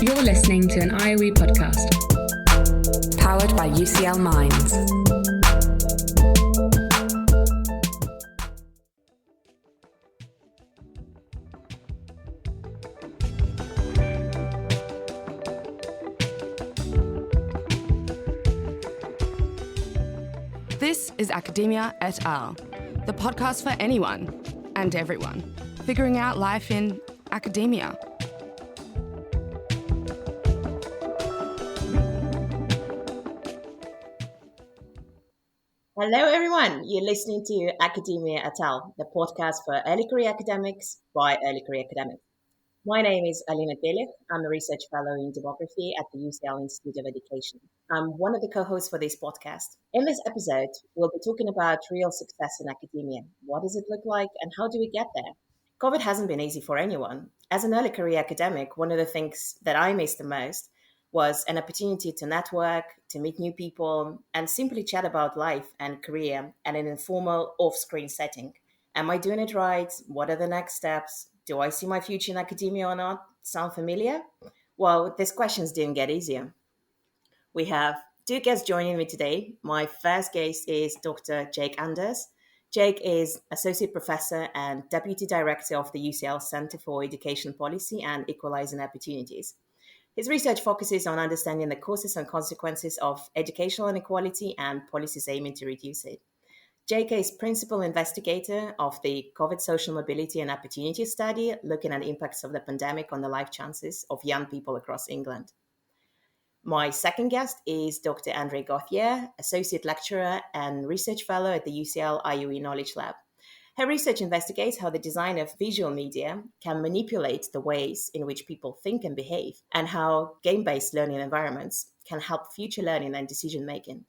You're listening to an IOE podcast. Powered by UCL Minds. This is Academia et al., the podcast for anyone and everyone, figuring out life in academia. Hello everyone, you're listening to Academia et al., the podcast for early career academics by early career academics. My name is Alina Belek. I'm a research fellow in demography at the UCL Institute of Education. I'm one of the co-hosts for this podcast. In this episode, we'll be talking about real success in academia. What does it look like and how do we get there? COVID hasn't been easy for anyone. As an early career academic, one of the things that I missed the most was an opportunity to network, to meet new people, and simply chat about life and career in an informal off-screen setting. Am I doing it right? What are the next steps? Do I see my future in academia or not? Sound familiar? Well, these questions didn't get easier. We have two guests joining me today. My first guest is Dr. Jake Anders. Jake is Associate Professor and Deputy Director of the UCL Center for Education Policy and Equalizing Opportunities. His research focuses on understanding the causes and consequences of educational inequality and policies aiming to reduce it. JK is principal investigator of the COVID Social Mobility and Opportunity Study, looking at impacts of the pandemic on the life chances of young people across England. My second guest is Dr. Andre Gauthier, Associate Lecturer and Research Fellow at the UCL IOE Knowledge Lab. Her research investigates how the design of visual media can manipulate the ways in which people think and behave, and how game-based learning environments can help future learning and decision-making.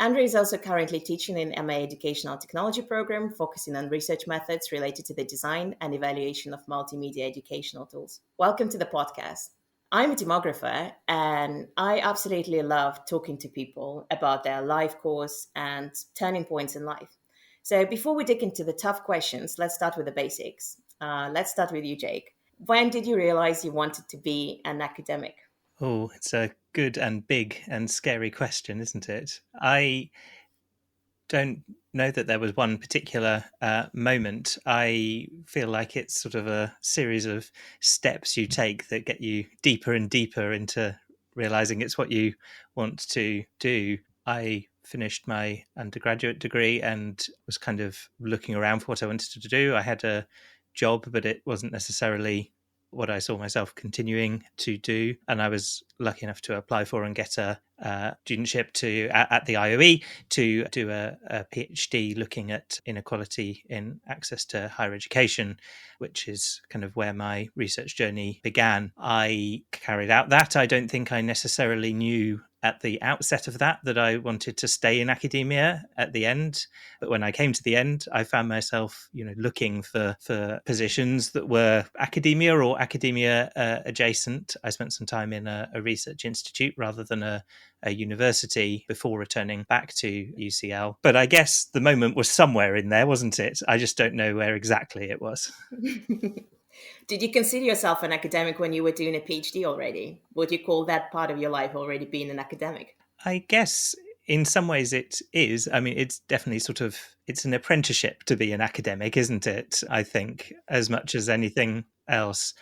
Andre is also currently teaching in MA Educational Technology program, focusing on research methods related to the design and evaluation of multimedia educational tools. Welcome to the podcast. I'm a demographer, and I absolutely love talking to people about their life course and turning points in life. So before we dig into the tough questions, let's start with the basics. Let's start with you, Jake. When did you realize you wanted to be an academic? Oh, it's a good and big and scary question, isn't it? I don't know that there was one particular moment. I feel like it's sort of a series of steps you take that get you deeper and deeper into realizing it's what you want to do. I finished my undergraduate degree and was kind of looking around for what I wanted to do. I had a job, but it wasn't necessarily what I saw myself continuing to do. And I was lucky enough to apply for and get a studentship at the IOE to do a PhD looking at inequality in access to higher education, which is kind of where my research journey began. I carried out that. I don't think I necessarily knew at the outset of that I wanted to stay in academia at the end. But when I came to the end, I found myself, looking for positions that were academia or academia adjacent. I spent some time in a research institute rather than a university before returning back to UCL. But I guess the moment was somewhere in there, wasn't it? I just don't know where exactly it was. Did you consider yourself an academic when you were doing a PhD already? Would you call that part of your life already being an academic? I guess in some ways it is. I mean, it's definitely it's an apprenticeship to be an academic, isn't it? I think as much as anything else,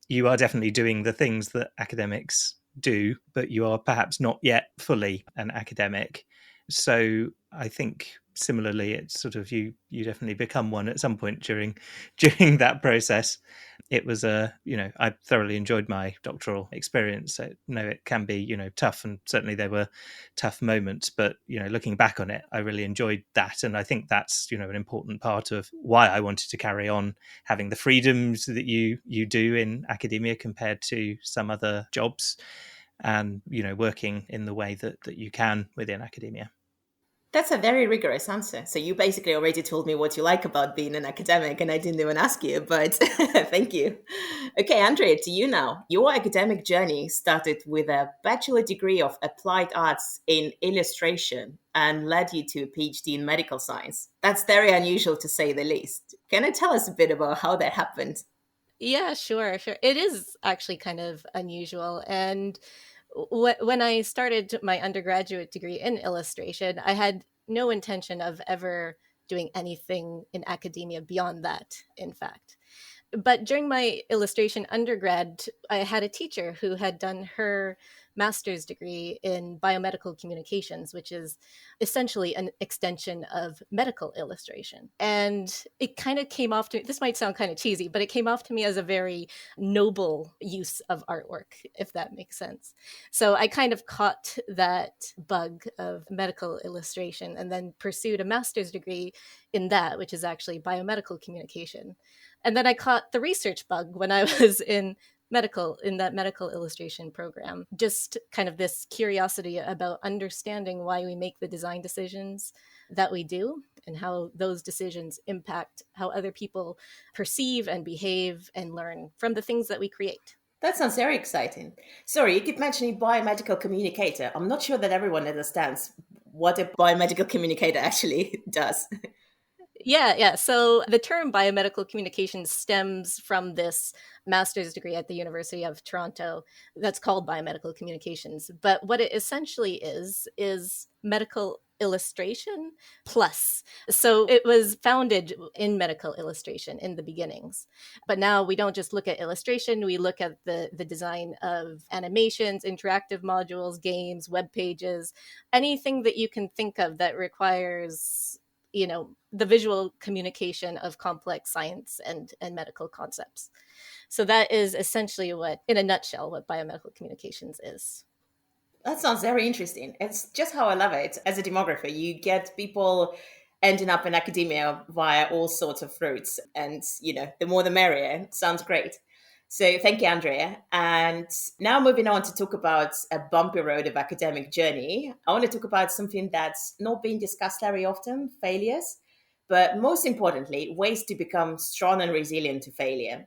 you are definitely doing the things that academics do, but you are perhaps not yet fully an academic. So I think similarly, it's sort of you definitely become one at some point during that process. It was I thoroughly enjoyed my doctoral experience. I know it can be, tough, and certainly there were tough moments, but, looking back on it, I really enjoyed that. And I think that's, an important part of why I wanted to carry on having the freedoms that you do in academia compared to some other jobs, and, working in the way that you can within academia. That's a very rigorous answer. So you basically already told me what you like about being an academic, and I didn't even ask you, but thank you. Okay, Andrea, to you now. Your academic journey started with a bachelor degree of applied arts in illustration and led you to a PhD in medical science. That's very unusual to say the least. Can you tell us a bit about how that happened? Yeah, sure, sure. It is actually kind of unusual. And when I started my undergraduate degree in illustration, I had no intention of ever doing anything in academia beyond that, in fact. But during my illustration undergrad, I had a teacher who had done her master's degree in biomedical communications, which is essentially an extension of medical illustration. And it kind of came off to me, this might sound kind of cheesy, but it came off to me as a very noble use of artwork, if that makes sense. So I kind of caught that bug of medical illustration and then pursued a master's degree in that, which is actually biomedical communication. And then I caught the research bug when I was in that medical illustration program. Just kind of this curiosity about understanding why we make the design decisions that we do and how those decisions impact how other people perceive and behave and learn from the things that we create. That sounds very exciting. Sorry, you keep mentioning biomedical communicator. I'm not sure that everyone understands what a biomedical communicator actually does. Yeah. So the term biomedical communications stems from this master's degree at the University of Toronto that's called biomedical communications. But what it essentially is medical illustration plus. So it was founded in medical illustration in the beginnings. But now we don't just look at illustration, we look at the design of animations, interactive modules, games, web pages, anything that you can think of that requires the visual communication of complex science and medical concepts. So that is essentially in a nutshell, what biomedical communications is. That sounds very interesting. It's just how I love it. As a demographer, you get people ending up in academia via all sorts of routes. And, the more the merrier. Sounds great. So thank you, Andrea. And now moving on to talk about a bumpy road of academic journey, I want to talk about something that's not being discussed very often, failures, but most importantly, ways to become strong and resilient to failure.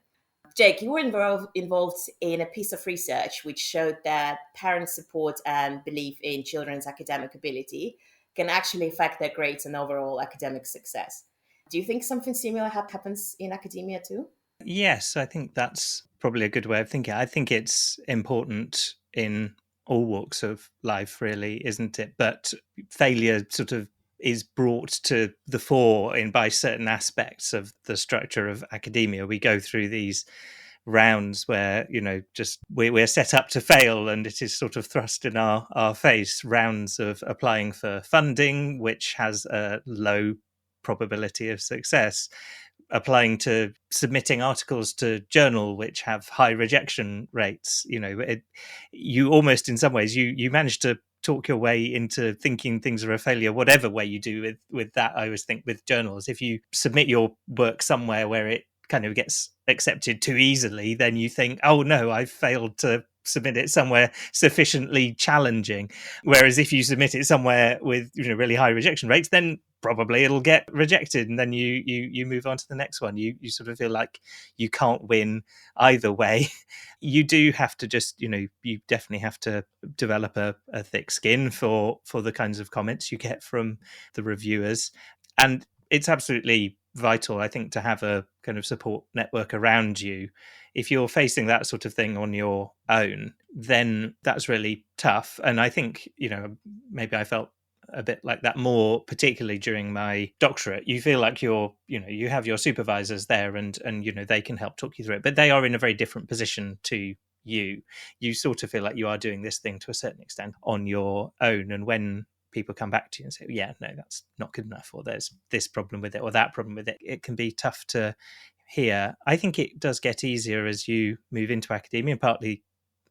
Jake, you were involved in a piece of research which showed that parents' support and belief in children's academic ability can actually affect their grades and overall academic success. Do you think something similar happens in academia too? Yes, I think that's probably a good way of thinking. I think it's important in all walks of life, really, isn't it? But failure sort of is brought to the fore by certain aspects of the structure of academia. We go through these rounds where just we're set up to fail, and it is sort of thrust in our face. Rounds of applying for funding, which has a low probability of success, applying to submitting articles to journal which have high rejection rates. You almost, in some ways, you manage to talk your way into thinking things are a failure whatever way you do with that. I always think with journals, if you submit your work somewhere where it kind of gets accepted too easily, then you think, oh no, I've failed to submit it somewhere sufficiently challenging. Whereas if you submit it somewhere with really high rejection rates, then probably it'll get rejected, and then you move on to the next one. You sort of feel like you can't win either way. You do have to just you definitely have to develop a thick skin for the kinds of comments you get from the reviewers, and it's absolutely vital, I think, to have a kind of support network around you. If you're facing that sort of thing on your own, then that's really tough. And I think maybe I felt a bit like that more particularly during my doctorate. You feel like you have your supervisors there, and they can help talk you through it, but they are in a very different position to you sort of feel like you are doing this thing to a certain extent on your own. And when people come back to you and say, yeah, no, that's not good enough, or there's this problem with it or that problem with it, it can be tough to hear. I think it does get easier as you move into academia. Partly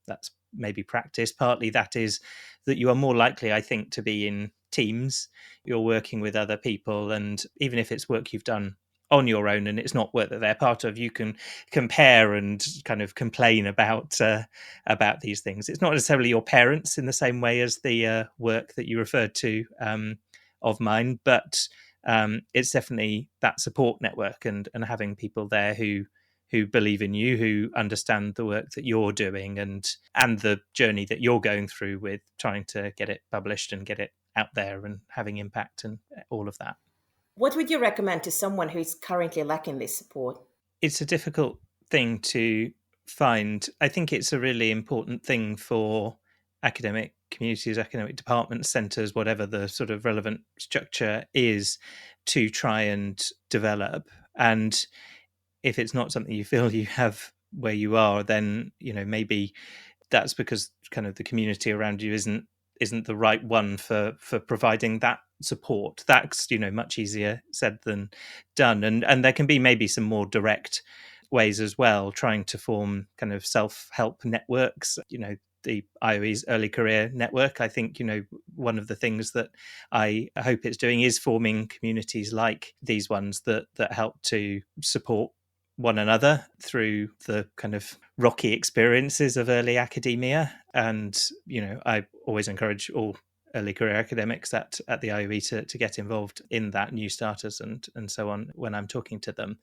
that's maybe practice, partly that is that you are more likely, I think, to be in teams. You're working with other people, and even if it's work you've done on your own and it's not work that they're part of, you can compare and kind of complain about these things. It's not necessarily your parents in the same way as the work that you referred to of mine, but it's definitely that support network and having people there who believe in you, who understand the work that you're doing and the journey that you're going through with trying to get it published and get it out there and having impact and all of that. What would you recommend to someone who's currently lacking this support? It's a difficult thing to find. I think it's a really important thing for academic communities, academic departments, centres, whatever the sort of relevant structure is, to try and develop. And if it's not something you feel you have where you are, then maybe that's because kind of the community around you isn't the right one for providing that support. That's much easier said than done, and there can be maybe some more direct ways as well, trying to form kind of self-help networks. The IOE's early career network, I think one of the things that I hope it's doing is forming communities like these ones that help to support one another through the kind of rocky experiences of early academia. And I always encourage all early career academics at the IOE to get involved in that, new starters and so on, when I'm talking to them.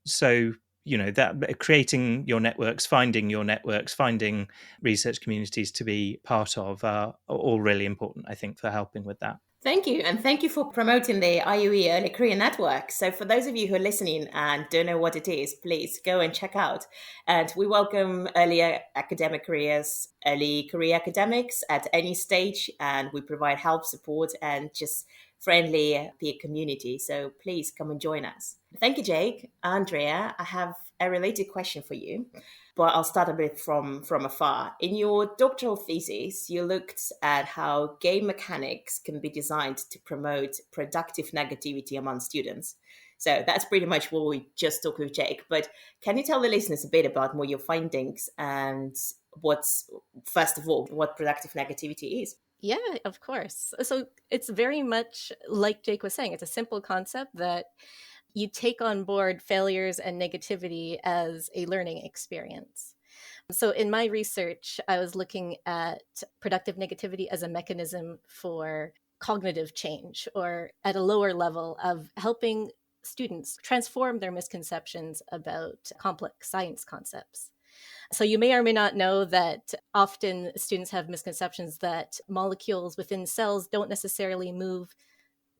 So that creating your networks, finding research communities to be part of are all really important, I think, for helping with that. Thank you. And thank you for promoting the IUE Early Career Network. So for those of you who are listening and don't know what it is, please go and check out. And we welcome early academic careers, early career academics at any stage. And we provide help, support, and just friendly peer community. So please come and join us. Thank you, Jake. Andrea, I have a related question for you, but I'll start a bit from afar. In your doctoral thesis, you looked at how game mechanics can be designed to promote productive negativity among students. So that's pretty much what we just talked with Jake. But can you tell the listeners a bit about more your findings and first of all, what productive negativity is? Yeah, of course. So it's very much like Jake was saying, it's a simple concept that you take on board failures and negativity as a learning experience. So in my research, I was looking at productive negativity as a mechanism for cognitive change, or at a lower level of helping students transform their misconceptions about complex science concepts. So you may or may not know that often students have misconceptions that molecules within cells don't necessarily move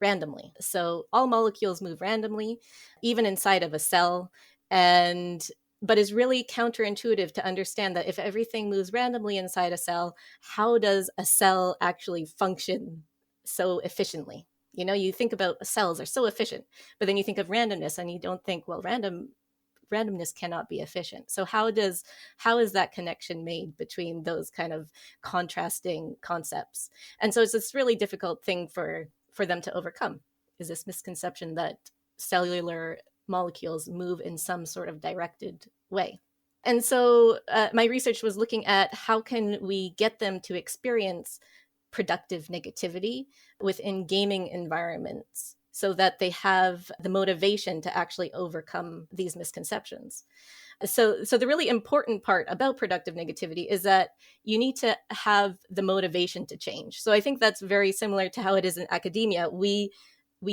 randomly. So all molecules move randomly, even inside of a cell, but is really counterintuitive to understand that if everything moves randomly inside a cell, how does a cell actually function so efficiently? You think about cells are so efficient, but then you think of randomness and you don't think, well, randomness cannot be efficient. So how is that connection made between those kind of contrasting concepts? And so it's this really difficult thing for them to overcome, is this misconception that cellular molecules move in some sort of directed way. And so my research was looking at how can we get them to experience productive negativity within gaming environments so that they have the motivation to actually overcome these misconceptions. So the really important part about productive negativity is that you need to have the motivation to change. So I think that's very similar to how it is in academia. We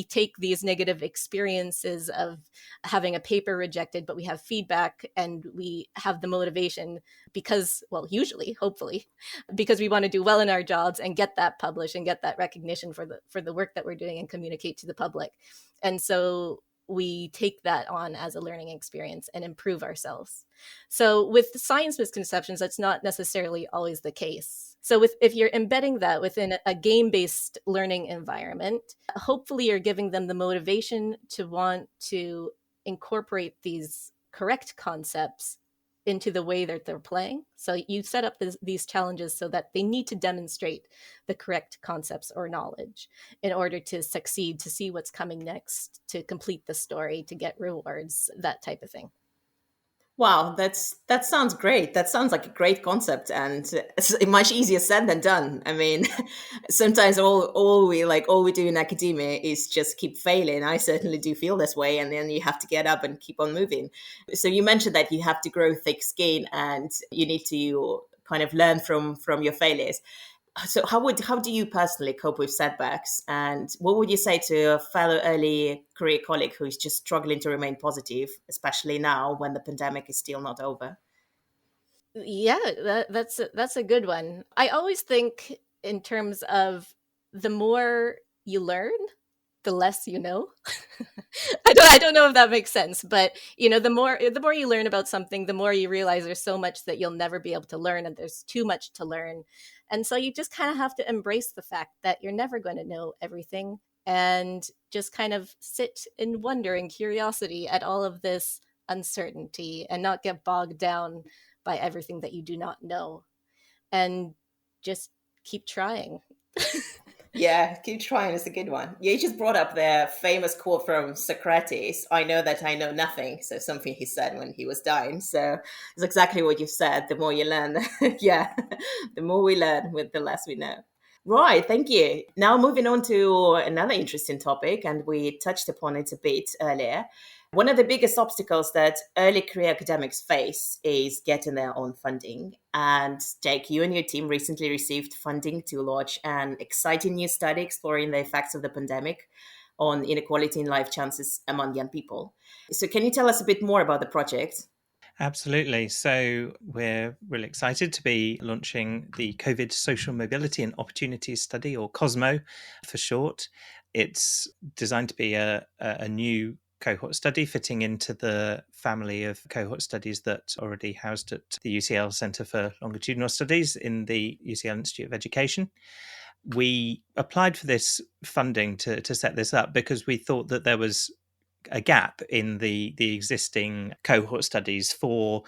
take these negative experiences of having a paper rejected, but we have feedback and we have the motivation because, well, usually, hopefully, because we want to do well in our jobs and get that published and get that recognition for the work that we're doing and communicate to the public. And so we take that on as a learning experience and improve ourselves. So with science misconceptions, that's not necessarily always the case. So if you're embedding that within a game-based learning environment, hopefully you're giving them the motivation to want to incorporate these correct concepts into the way that they're playing. So you set up these challenges so that they need to demonstrate the correct concepts or knowledge in order to succeed, to see what's coming next, to complete the story, to get rewards, that type of thing. Wow, that sounds great. That sounds like a great concept, and it's much easier said than done. I mean, sometimes all we do in academia is just keep failing. I certainly do feel this way, and then you have to get up and keep on moving. So you mentioned that you have to grow thick skin, and you need to kind of learn from your failures. So how do you personally cope with setbacks, and what would you say to a fellow early career colleague who's just struggling to remain positive, especially now when the pandemic is still not over? Yeah, that's a good one. I always think in terms of the more you learn, the less you know. I don't know if that makes sense, but the more you learn about something, the more you realize there's so much that you'll never be able to learn, and there's too much to learn. And so you just kind of have to embrace the fact that you're never going to know everything, and just kind of sit in wonder and curiosity at all of this uncertainty, and not get bogged down by everything that you do not know, and just keep trying. Yeah, keep trying is a good one. You just brought up the famous quote from Socrates, I know that I know nothing. So something he said when he was dying. So it's exactly what you said. The more you learn, yeah, the more we learn with the less we know. Right, thank you. Now moving on to another interesting topic, and we touched upon it a bit earlier. One of the biggest obstacles that early career academics face is getting their own funding. And Jake, you and your team recently received funding to launch an exciting new study exploring the effects of the pandemic on inequality in life chances among young people. So, can you tell us a bit more about the project? Absolutely. So we're really excited to be launching the COVID Social Mobility and Opportunities Study, or COSMO for short. It's designed to be a new cohort study fitting into the family of cohort studies that already housed at the UCL Centre for Longitudinal Studies in the UCL Institute of Education. We applied for this funding to set this up because we thought that there was a gap in the existing cohort studies for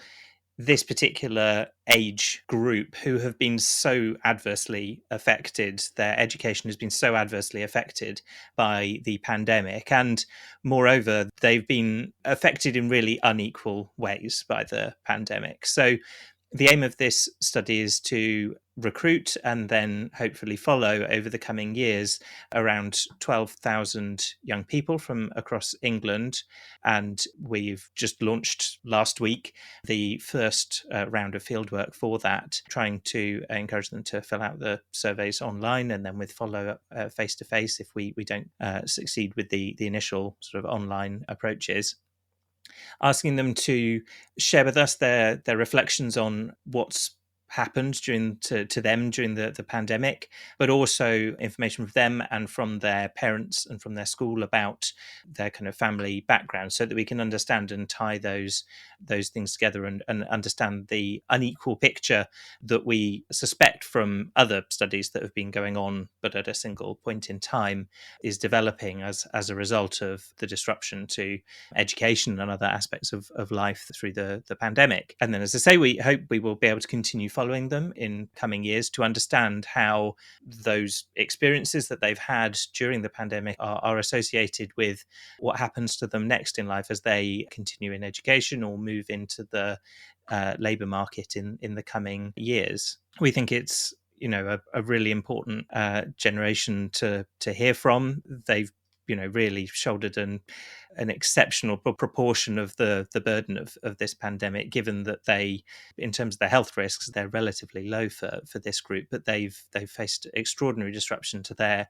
this particular age group who have been so adversely affected. Their education has been so adversely affected by the pandemic. And moreover, they've been affected in really unequal ways by the pandemic. So the aim of this study is to recruit and then hopefully follow over the coming years around 12,000 young people from across England. And we've just launched last week the first round of fieldwork for that, trying to encourage them to fill out the surveys online and then with follow up face to face if we don't succeed with the initial sort of online approaches, asking them to share with us their reflections on what's happened to them during the pandemic, but also information from them and from their parents and from their school about their kind of family background, so that we can understand and tie those things together and understand the unequal picture that we suspect from other studies that have been going on, but at a single point in time is developing as a result of the disruption to education and other aspects of life through the pandemic. And then, as I say, we hope we will be able to continue following them in coming years to understand how those experiences that they've had during the pandemic are associated with what happens to them next in life as they continue in education or move into the labour market in the coming years. We think it's a really important generation to hear from. They've really shouldered an exceptional proportion of the burden of this pandemic, given that they, in terms of their health risks, they're relatively low for this group, but they've faced extraordinary disruption to their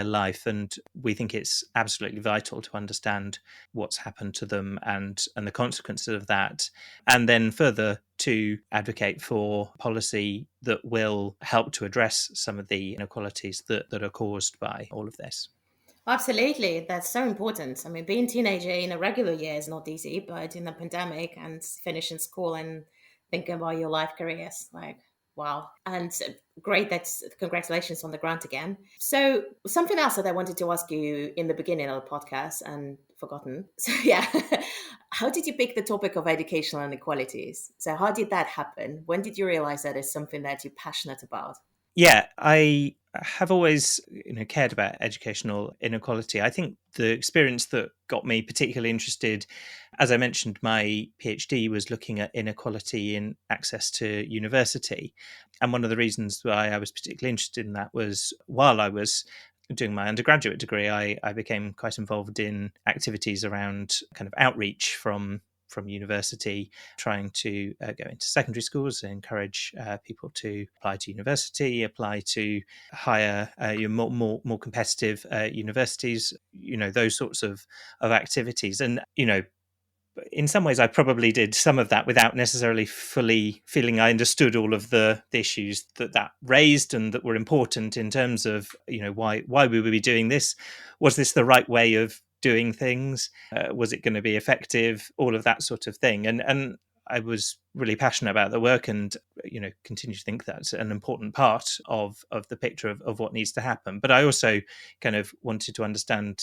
life. And we think it's absolutely vital to understand what's happened to them and the consequences of that, and then further to advocate for policy that will help to address some of the inequalities that are caused by all of this. Absolutely. That's so important. I mean, being a teenager in a regular year is not easy, but in the pandemic and finishing school and thinking about your life careers, like, wow. And great, that's congratulations on the grant again. So something else that I wanted to ask you in the beginning of the podcast and forgotten. So yeah, how did you pick the topic of educational inequalities? So how did that happen? When did you realize that is something that you're passionate about? Yeah, I have always cared about educational inequality. I think the experience that got me particularly interested, as I mentioned, my PhD was looking at inequality in access to university. And one of the reasons why I was particularly interested in that was while I was doing my undergraduate degree, I became quite involved in activities around kind of outreach from university, trying to go into secondary schools and encourage people to apply to university, apply to higher, more competitive universities, those sorts of activities. And, in some ways, I probably did some of that without necessarily fully feeling I understood all of the issues that raised and that were important in terms of, why we would be doing this. Was this the right way of doing things? Was it going to be effective? All of that sort of thing. And I was really passionate about the work, and continue to think that's an important part of the picture of what needs to happen. But I also kind of wanted to understand,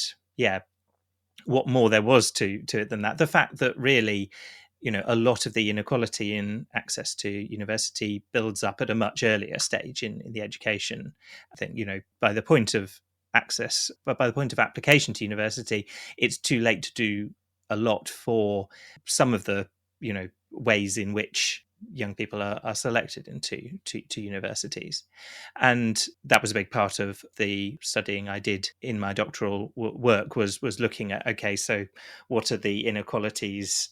what more there was to it than that. The fact that really, a lot of the inequality in access to university builds up at a much earlier stage in the education. I think, by the point of access, but by the point of application to university, it's too late to do a lot for some of the, ways in which young people are selected into to universities. And that was a big part of the studying I did in my doctoral work, was looking at, okay, so what are the inequalities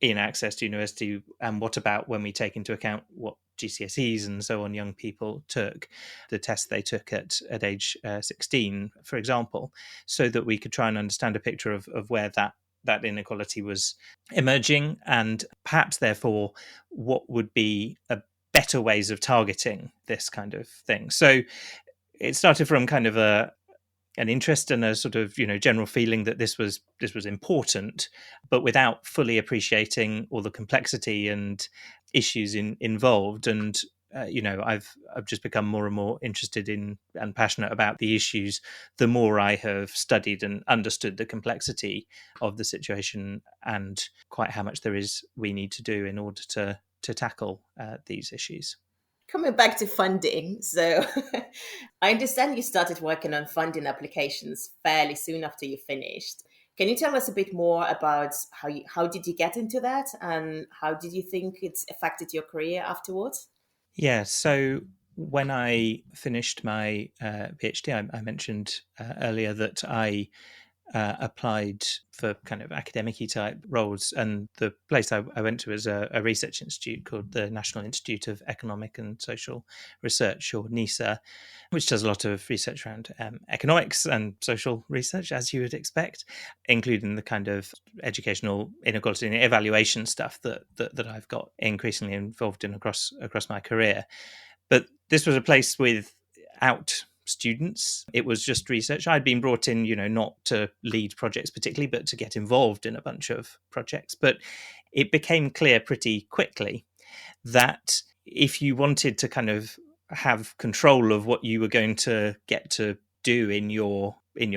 in access to university, and what about when we take into account what GCSEs and so on young people took, the tests they took at age 16, for example, so that we could try and understand a picture of where that inequality was emerging, and perhaps therefore what would be a better ways of targeting this kind of thing. So it started from kind of an interest and a sort of general feeling that this was important, but without fully appreciating all the complexity and issues involved. And I've just become more and more interested in and passionate about the issues the more I have studied and understood the complexity of the situation, and quite how much we need to do in order to tackle these issues. Coming back to funding, so I understand you started working on funding applications fairly soon after you finished. Can you tell us a bit more about how did you get into that, and how did you think it's affected your career afterwards? Yeah, so when I finished my PhD, I mentioned earlier that I applied for kind of academic-y type roles, and the place I went to is a research institute called the National Institute of Economic and Social Research, or NISA, which does a lot of research around economics and social research, as you would expect, including the kind of educational inequality and evaluation stuff that I've got increasingly involved in across my career. But this was a place without students. It was just research. I'd been brought in, not to lead projects particularly, but to get involved in a bunch of projects. But it became clear pretty quickly that if you wanted to kind of have control of what you were going to get to do in your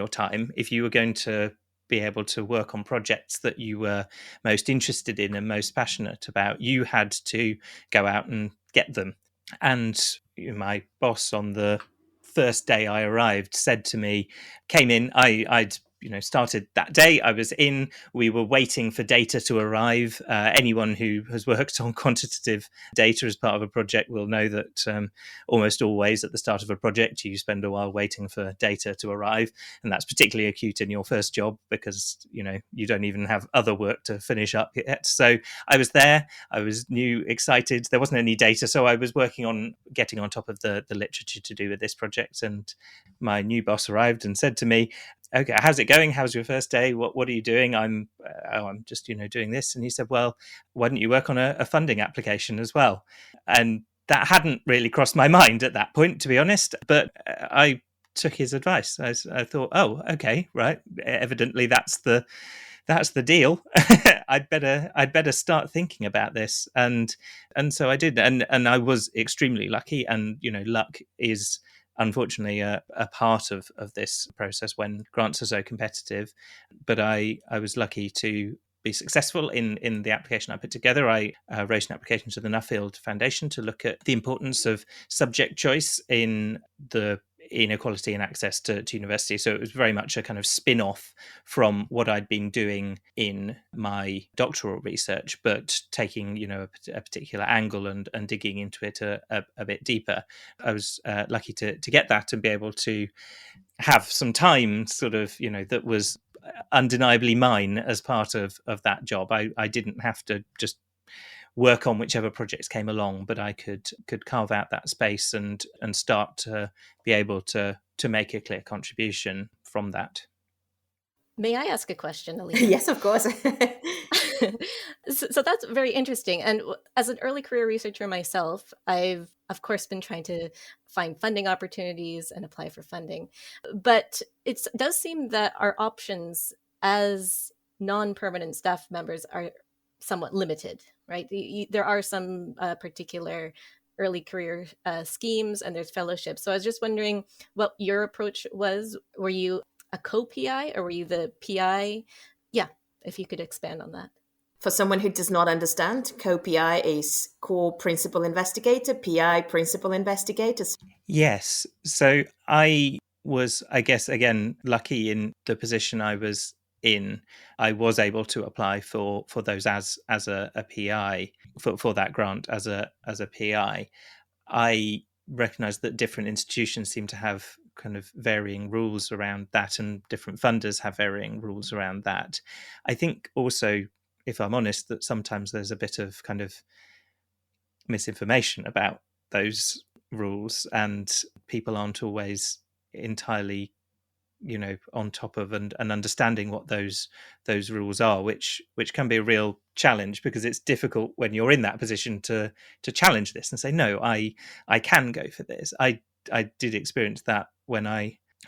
time, if you were going to be able to work on projects that you were most interested in and most passionate about, you had to go out and get them. And my boss on the first day I arrived said to me, came in, I'd started that day. I was in, we were waiting for data to arrive. Anyone who has worked on quantitative data as part of a project will know that almost always at the start of a project, you spend a while waiting for data to arrive. And that's particularly acute in your first job because, you don't even have other work to finish up yet. So I was there, I was new, excited. There wasn't any data. So I was working on getting on top of the literature to do with this project. And my new boss arrived and said to me, okay, how's it going? How's your first day? What are you doing? I'm just, doing this. And he said, well, why don't you work on a funding application as well? And that hadn't really crossed my mind at that point, to be honest. But I took his advice. I thought, oh, okay, right. Evidently, that's the deal. I'd better start thinking about this. And so I did. And I was extremely lucky. And, luck is unfortunately a part of this process when grants are so competitive. But I was lucky to be successful in the application I put together. I wrote an application to the Nuffield Foundation to look at the importance of subject choice in the inequality in access to university. So it was very much a kind of spin-off from what I'd been doing in my doctoral research, but taking a particular angle and digging into it a bit deeper. I was lucky to get that and be able to have some time sort of that was undeniably mine as part of that job. I didn't have to just work on whichever projects came along, but I could carve out that space and start to be able to make a clear contribution from that. May I ask a question, Alina? Yes, of course. So that's very interesting. And as an early career researcher myself, I've, of course, been trying to find funding opportunities and apply for funding. But it does seem that our options as non-permanent staff members are somewhat limited, right? There are some particular early career schemes, and there's fellowships. So I was just wondering what your approach was. Were you a co-PI or were you the PI? Yeah, if you could expand on that. For someone who does not understand, co-PI is core principal investigator, PI principal investigators. Yes. So I was, I guess, again, lucky in the position I was in. I was able to apply for those as a PI for that grant as a PI. I recognize that different institutions seem to have kind of varying rules around that, and different funders have varying rules around that. I think also, if I'm honest, that sometimes there's a bit of kind of misinformation about those rules, and people aren't always entirely on top of and understanding what those rules are, which can be a real challenge, because it's difficult when you're in that position to challenge this and say, no, I can go for this. I did experience that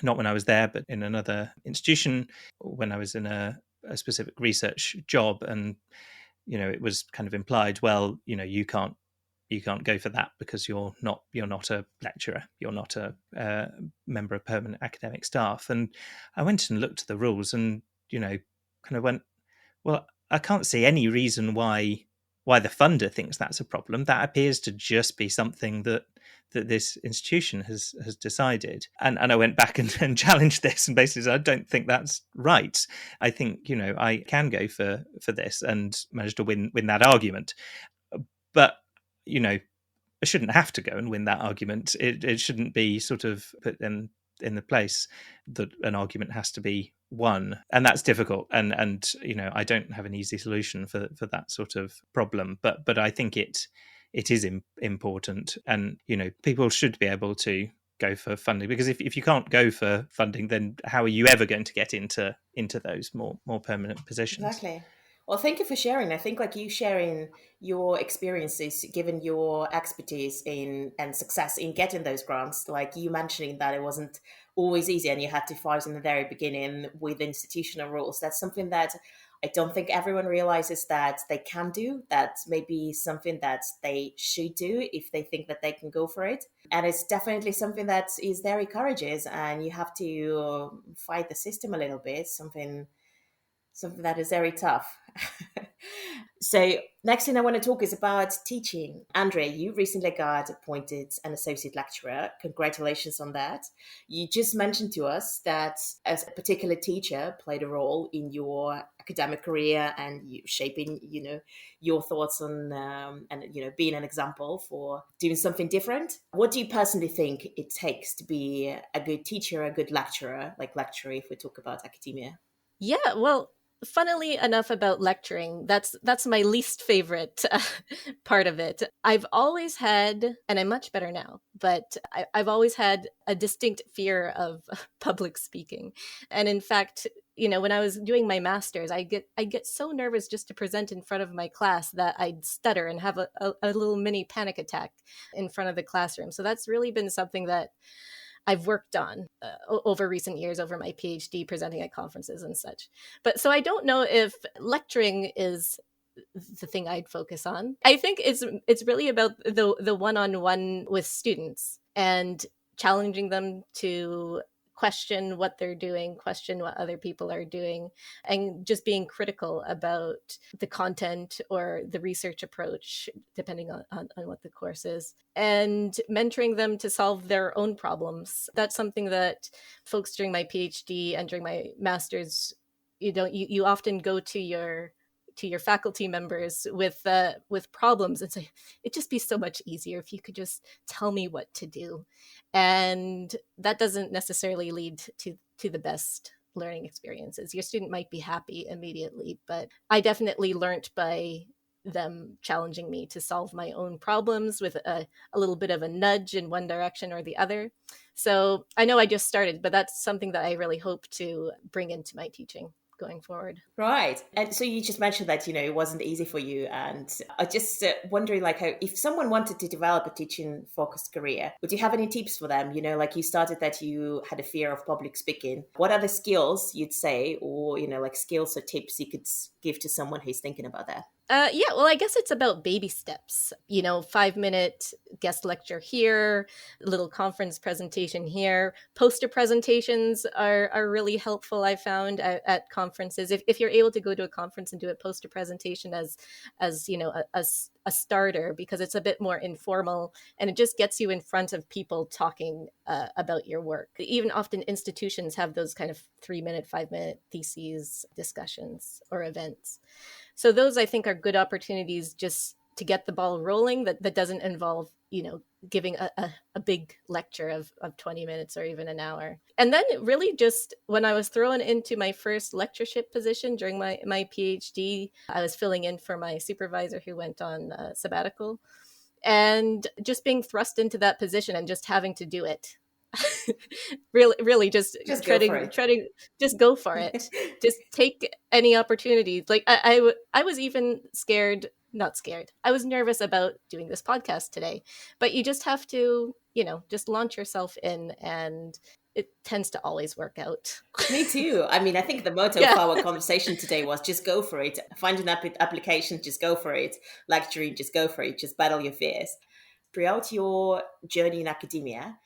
not when I was there, but in another institution, when I was in a specific research job, and it was kind of implied, well, you can't go for that because you're not a lecturer, you're not a member of permanent academic staff. And I went and looked at the rules, and kind of went, well, I can't see any reason why the funder thinks that's a problem. That appears to just be something that this institution has decided. And I went back and challenged this, and basically said, I don't think that's right. I think I can go for this, and managed to win that argument. But I shouldn't have to go and win that argument. It shouldn't be sort of put in the place that an argument has to be won, and that's difficult. And I don't have an easy solution for that sort of problem. But I think it is important, and people should be able to go for funding, because if you can't go for funding, then how are you ever going to get into those more permanent positions? Exactly. Well, thank you for sharing. I think like you sharing your experiences, given your expertise in and success in getting those grants, like you mentioning that it wasn't always easy and you had to fight in the very beginning with institutional rules. That's something that I don't think everyone realizes that they can do. That's maybe something that they should do if they think that they can go for it. And it's definitely something that is very courageous, and you have to fight the system a little bit, something that is very tough. So next thing I want to talk is about teaching. Andre, you recently got appointed an associate lecturer. Congratulations on that. You just mentioned to us that as a particular teacher played a role in your academic career and you shaping, your thoughts on and being an example for doing something different. What do you personally think it takes to be a good teacher, a good lecturer, like lecturer if we talk about academia? Yeah, well, funnily enough about lecturing, that's my least favorite part of it. I've always had, and I'm much better now, but I've always had a distinct fear of public speaking. And in fact, when I was doing my master's, I get so nervous just to present in front of my class that I'd stutter and have a little mini panic attack in front of the classroom. So that's really been something that I've worked on over recent years, over my PhD, presenting at conferences and such. But so I don't know if lecturing is the thing I'd focus on. I think it's really about the one-on-one with students and challenging them to question what they're doing, question what other people are doing, and just being critical about the content or the research approach, depending on what the course is, and mentoring them to solve their own problems. That's something that folks during my PhD and during my master's, you often go to your faculty members with problems and say, it'd just be so much easier if you could just tell me what to do. And that doesn't necessarily lead to the best learning experiences. Your student might be happy immediately, but I definitely learned by them challenging me to solve my own problems with a little bit of a nudge in one direction or the other. So I know I just started, but that's something that I really hope to bring into my teaching. going forward. Right. And so you just mentioned that, it wasn't easy for you. And I just wondering, like, how, if someone wanted to develop a teaching focused career, would you have any tips for them? Like you started that you had a fear of public speaking. What are the skills you'd say, or, like skills or tips you could give to someone who's thinking about that? Yeah, well, I guess it's about baby steps. 5-minute guest lecture here, little conference presentation here. Poster presentations are really helpful, I found, at conferences. If you're able to go to a conference and do a poster presentation as a starter, because it's a bit more informal and it just gets you in front of people talking about your work. Even often institutions have those kind of 3-minute, 5-minute theses discussions or events. So those, I think, are good opportunities just to get the ball rolling that doesn't involve, giving a big lecture of 20 minutes or even an hour. And then really just when I was thrown into my first lectureship position during my PhD, I was filling in for my supervisor who went on sabbatical, and just being thrust into that position and just having to do it. really just treading, just go for it. Just take any opportunity. Like I was even not scared. I was nervous about doing this podcast today, but you just have to, just launch yourself in, and it tends to always work out. Me too. I mean, I think the motto of our conversation today was just go for it. Find an application, just go for it. Lecturing, just go for it. Just battle your fears. Throughout your journey in academia,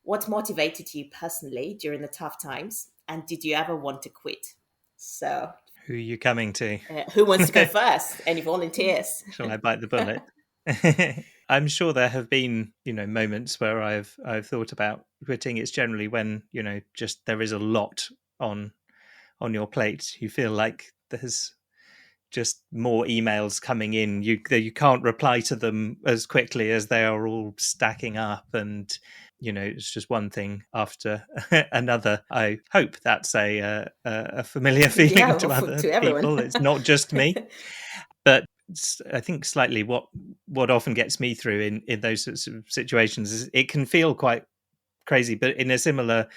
what motivated you personally during the tough times? And did you ever want to quit? So, Who are you coming to? Who wants to go first? Any volunteers? Shall I bite the bullet? I'm sure there have been, moments where I've thought about quitting. It's generally when, just there is a lot on your plate. You feel like there's just more emails coming in. You can't reply to them as quickly as they are all stacking up, and it's just one thing after another. I hope that's a familiar feeling to other people. It's not just me. But I think slightly what often gets me through in those sorts of situations is it can feel quite crazy, but in a similar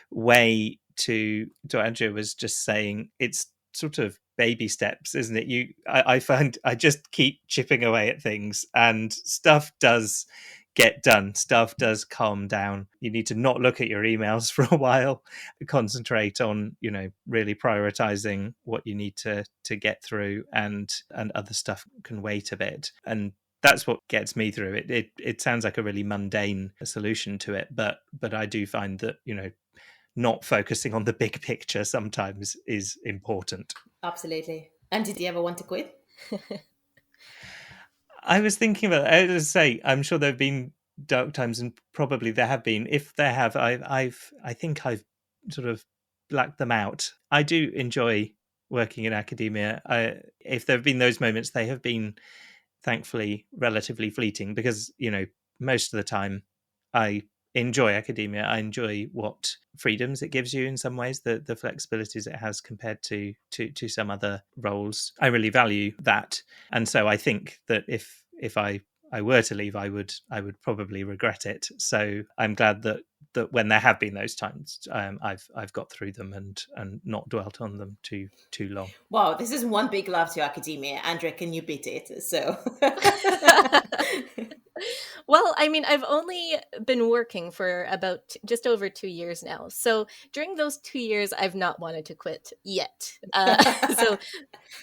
way to Andrea was just saying, it's sort of baby steps, isn't it? I find I just keep chipping away at things, and stuff does get done. Stuff does calm down. You need to not look at your emails for a while, concentrate on, really prioritizing what you need to get through, and other stuff can wait a bit. And that's what gets me through it. It sounds like a really mundane solution to it, but I do find that, not focusing on the big picture sometimes is important. Absolutely. And did you ever want to quit? I was thinking about it. As I say, I'm sure there have been dark times, and probably there have been. If there have, I think I've sort of blacked them out. I do enjoy working in academia. If there have been those moments, they have been thankfully relatively fleeting, because most of the time I enjoy academia. I enjoy what freedoms it gives you in some ways, the flexibilities it has compared to some other roles. I really value that, and so I think that if I were to leave, I would probably regret it. So I'm glad that when there have been those times, I've got through them and not dwelt on them too long. Wow, this is one big love to academia. Andrea, can you beat it? So Well, I mean, I've only been working for about just over 2 years now. So during those 2 years, I've not wanted to quit yet.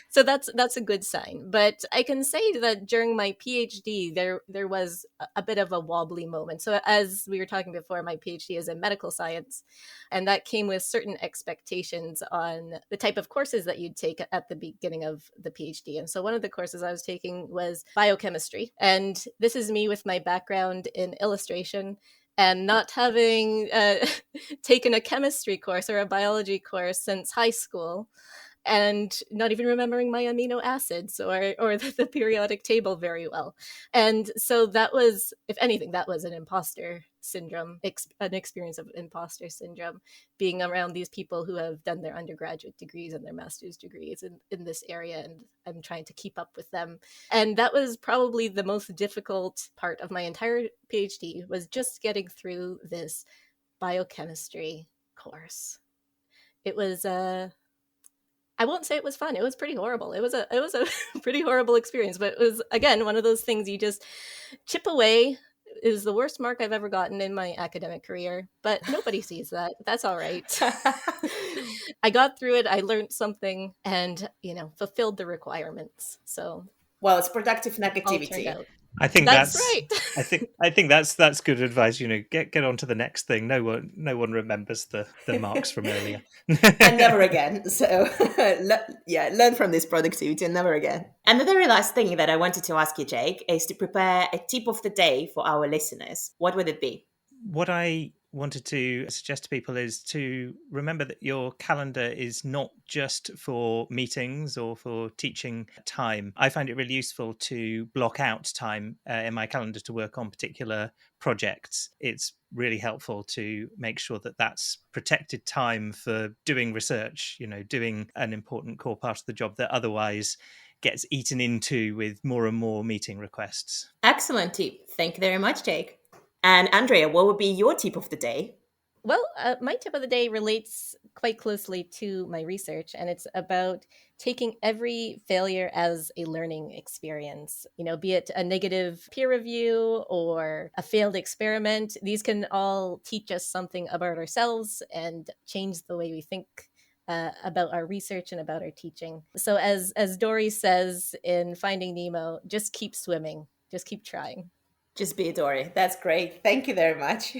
So that's a good sign. But I can say that during my PhD, there was a bit of a wobbly moment. So as we were talking before, my PhD is in medical science, and that came with certain expectations on the type of courses that you'd take at the beginning of the PhD. And so one of the courses I was taking was biochemistry. And this is me with my background in illustration and not having taken a chemistry course or a biology course since high school, and not even remembering my amino acids or the periodic table very well. And so that was, if anything, that was an imposter syndrome, an experience of imposter syndrome, being around these people who have done their undergraduate degrees and their master's degrees in this area, and I'm trying to keep up with them. And that was probably the most difficult part of my entire PhD, was just getting through this biochemistry course. It was I won't say it was fun. It was pretty horrible. It was a pretty horrible experience, but it was, again, one of those things you just chip away. It was the worst mark I've ever gotten in my academic career, but nobody sees that. That's all right. I got through it. I learned something and, fulfilled the requirements. So, well, it's productive all turned negativity. out. I think That's that's right. I think that's good advice. Get on to the next thing. No one remembers the marks from earlier. And never again. So learn from this productivity and never again. And the very last thing that I wanted to ask you, Jake, is to prepare a tip of the day for our listeners. What would it be? What I wanted to suggest to people is to remember that your calendar is not just for meetings or for teaching time. I find it really useful to block out time in my calendar to work on particular projects. It's really helpful to make sure that that's protected time for doing research, doing an important core part of the job that otherwise gets eaten into with more and more meeting requests. Excellent tip. Thank you very much, Jake. And Andrea, what would be your tip of the day? Well, my tip of the day relates quite closely to my research, and it's about taking every failure as a learning experience, be it a negative peer review or a failed experiment. These can all teach us something about ourselves and change the way we think about our research and about our teaching. So as Dory says in Finding Nemo, just keep swimming, just keep trying. Just be Dory. That's great. Thank you very much.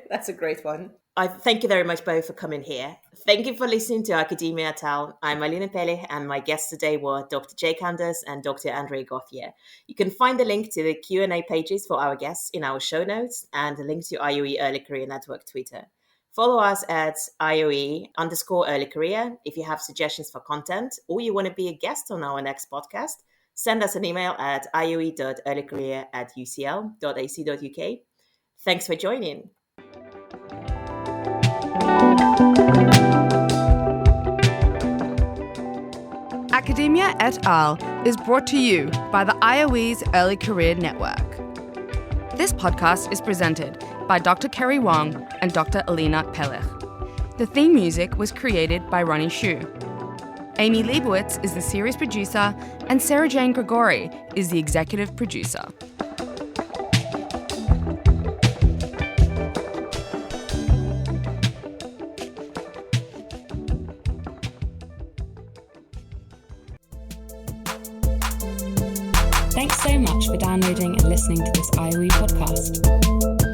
That's a great one. I thank you very much both for coming here. Thank you for listening to Academia at Al. I'm Alina Pelech, and my guests today were Dr. Jake Anders and Dr. Andrea Gauthier. You can find the link to the Q&A pages for our guests in our show notes and the link to IOE Early Career Network Twitter. Follow us at IOE_Early Career if you have suggestions for content or you want to be a guest on our next podcast. Send us an email at ioe.earlycareer@ucl.ac.uk. Thanks for joining. Academia et al. Is brought to you by the IOE's Early Career Network. This podcast is presented by Dr. Kerry Wong and Dr. Alina Pelech. The theme music was created by Ronnie Shu. Amy Leibowitz is the series producer, and Sarah Jane Grigori is the executive producer. Thanks so much for downloading and listening to this IOE podcast.